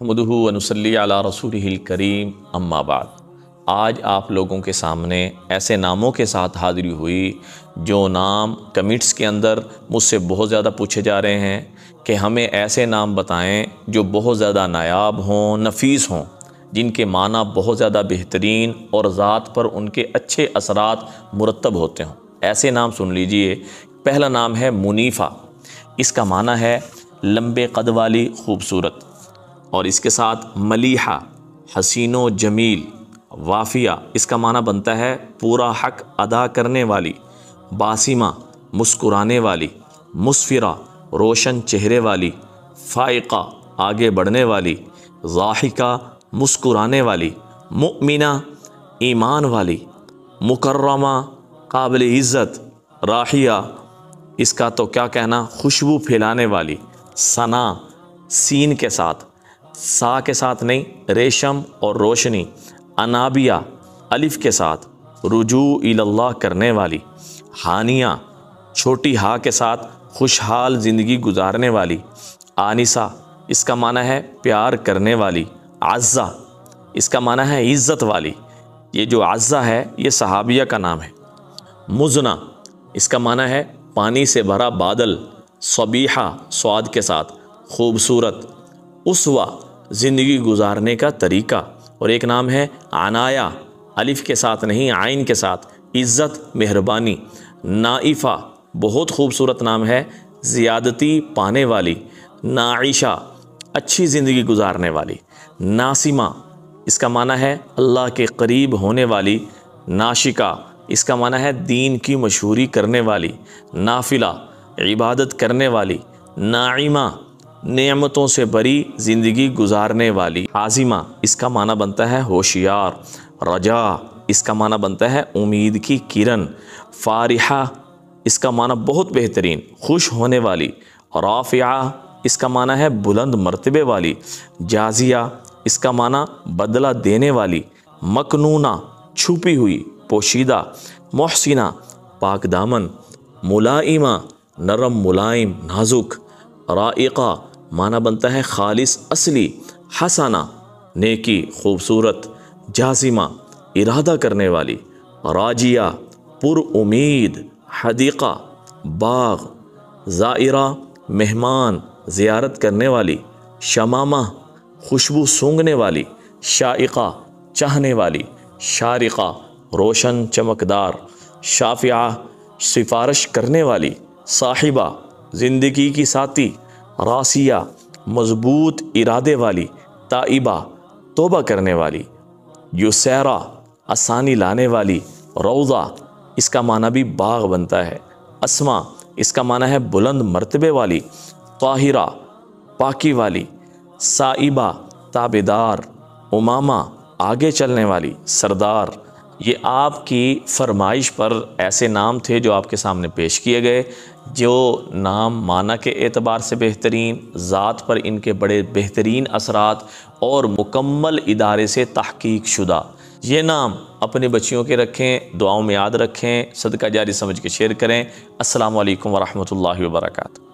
نحمدہ و نصلی علی رسولہ الکریم اما بعد۔ آج آپ لوگوں کے سامنے ایسے ناموں کے ساتھ حاضری ہوئی جو نام کمنٹس کے اندر مجھ سے بہت زیادہ پوچھے جا رہے ہیں کہ ہمیں ایسے نام بتائیں جو بہت زیادہ نایاب ہوں، نفیس ہوں، جن کے معنی بہت زیادہ بہترین اور ذات پر ان کے اچھے اثرات مرتب ہوتے ہوں۔ ایسے نام سن لیجئے۔ پہلا نام ہے منیفہ۔ اس کا معنی ہے لمبے قد والی، خوبصورت، اور اس کے ساتھ ملیحہ، حسین و جمیل۔ وافیہ، اس کا معنی بنتا ہے پورا حق ادا کرنے والی۔ باسمہ، مسکرانے والی۔ مسفرہ، روشن چہرے والی۔ فائقہ، آگے بڑھنے والی۔ ضاحکہ، مسکرانے والی۔ مؤمنہ، ایمان والی۔ مکرمہ، قابل عزت۔ راحیہ، اس کا تو کیا کہنا، خوشبو پھیلانے والی۔ ثنا، سین کے ساتھ، سا کے ساتھ نہیں، ریشم اور روشنی۔ انابیہ، الف کے ساتھ، رجوع الی اللہ کرنے والی۔ ہانیہ، چھوٹی ہا کے ساتھ، خوشحال زندگی گزارنے والی۔ آنسہ، اس کا معنی ہے پیار کرنے والی۔ عزہ، اس کا معنی ہے عزت والی۔ یہ جو عزہ ہے یہ صحابیہ کا نام ہے۔ مزنہ، اس کا معنی ہے پانی سے بھرا بادل۔ صبیحہ، صاد کے ساتھ، خوبصورت۔ اسوہ، زندگی گزارنے کا طریقہ۔ اور ایک نام ہے عنایہ، الف کے ساتھ نہیں، عین کے ساتھ، عزت، مہربانی۔ نائفہ، بہت خوبصورت نام ہے، زیادتی پانے والی۔ ناعشہ، اچھی زندگی گزارنے والی۔ ناسمہ، اس کا معنی ہے اللہ کے قریب ہونے والی۔ ناشکہ، اس کا معنی ہے دین کی مشہوری کرنے والی۔ نافلہ، عبادت کرنے والی۔ ناعمہ، نعمتوں سے بری زندگی گزارنے والی۔ عازمہ، اس کا معنی بنتا ہے ہوشیار۔ رجا، اس کا معنی بنتا ہے امید کی کرن۔ فارحہ، اس کا معنی بہت بہترین، خوش ہونے والی۔ رافعہ، اس کا معنی ہے بلند مرتبے والی۔ جازیہ، اس کا معنی بدلہ دینے والی۔ مکنونہ، چھپی ہوئی، پوشیدہ۔ محسنہ، پاک دامن۔ ملائمہ، نرم ملائم، نازک۔ رائقہ، معنی بنتا ہے خالص، اصلی۔ حسنہ، نیکی، خوبصورت۔ جازمہ، ارادہ کرنے والی۔ راجیہ، پر امید۔ حدیقہ، باغ۔ زائرہ، مہمان، زیارت کرنے والی۔ شمامہ، خوشبو سونگھنے والی۔ شائقہ، چاہنے والی۔ شارقہ، روشن چمکدار۔ شافعہ، سفارش کرنے والی۔ صاحبہ، زندگی کی ساتھی۔ راسیہ، مضبوط ارادے والی۔ تائبہ، توبہ کرنے والی۔ یسیرہ، آسانی لانے والی۔ روضہ، اس کا معنی بھی باغ بنتا ہے۔ اسما، اس کا معنی ہے بلند مرتبے والی۔ طاہرہ، پاکی والی۔ سائبہ، تابعدار۔ امامہ، آگے چلنے والی، سردار۔ یہ آپ کی فرمائش پر ایسے نام تھے جو آپ کے سامنے پیش کیے گئے، جو نام معنی کے اعتبار سے بہترین، ذات پر ان کے بڑے بہترین اثرات اور مکمل ادارے سے تحقیق شدہ۔ یہ نام اپنے بچیوں کے رکھیں، دعاؤں میں یاد رکھیں، صدقہ جاری سمجھ کے شیئر کریں۔ السلام علیکم ورحمۃ اللہ وبرکاتہ۔